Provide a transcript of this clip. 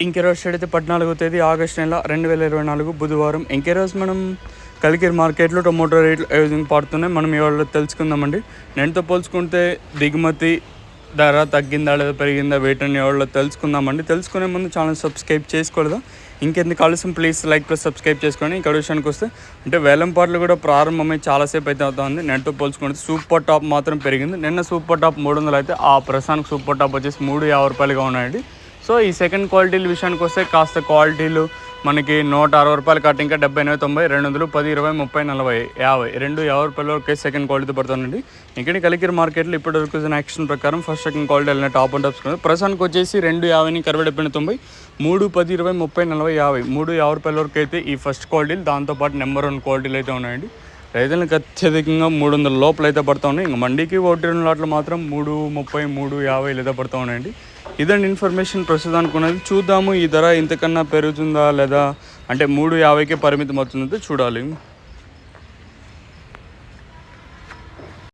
ఇంకే రోజు అయితే 14వ తేదీ ఆగస్టు నెల 2024 బుధవారం. ఇంకే రోజు మనం కలికిరి మార్కెట్లో టొమాటో రేట్లు ఏ విధంగా పడుతున్నాయి మనం ఇవాళ తెలుసుకుందామండి. నేనుతో పోల్చుకుంటే దిగుమతి ధర తగ్గిందా లేదా పెరిగిందా వేటని ఎవరిలో తెలుసుకుందామండి. తెలుసుకునే ముందు ఛానల్ సబ్స్క్రైబ్ చేసుకోలేదా? ఇంకెందుకు ఆలస్యం, ప్లీజ్ లైక్ ప్లస్ సబ్స్క్రైబ్ చేసుకోండి. ఇంకా విషయానికి వస్తే అంటే వేలంపాట్లు కూడా ప్రారంభమై చాలాసేపు అయితే అవుతుంది. నేనుతో పోల్చుకుంటే సూపర్ టాప్ మాత్రం పెరిగింది. నిన్న సూపర్ టాప్ 300 అయితే ఆ ప్రస్తుతానికి సూపర్ టాప్ వచ్చేసి 350 రూపాయలుగా ఉన్నాయండి. సో ఈ సెకండ్ క్వాలిటీల విషయానికి వస్తే కాస్త క్వాలిటీలు మనకి 160 రూపాయలు కట్, ఇంకా 70, 80, 90, 200, 10, 20, 30, 40, 50 50 రూపాయల వరకు సెకండ్ క్వాలిటీ పడుతుందండి. ఇక్కడ కలికిరి మార్కెట్లో ఇప్పటి వరకు యాక్షన్ ప్రకారం ఫస్ట్ సెకండ్ క్వాలిటీ వెళ్ళిన టాప్ అండ్ టాప్స్ ప్రస్తుతానికి వచ్చేసి 250, 70, 90, 3, 10, 20, 30, 40, 50 350 రూపాయల వరకు అయితే ఈ ఫస్ట్ క్వాలిటీలు. దాంతోపాటు నెంబర్ 1 క్వాలిటీలు అయితే ఉన్నాయండి. రైతులకు అత్యధికంగా 300 లోపల అయితే పడుతూ ఉన్నాయి. ఇంకా మండీకి 1-2 లాట్లు మాత్రం 330, 350 అయితే పడుతూ ఉన్నాయండి. ఇదండి ఇన్ఫర్మేషన్ ప్రస్తుతానికి ఉన్నది. చూద్దాము ఈ ధర ఇంతకన్నా పెరుగుతుందా లేదా, అంటే 350కే పరిమితం అవుతుందో చూడాలి.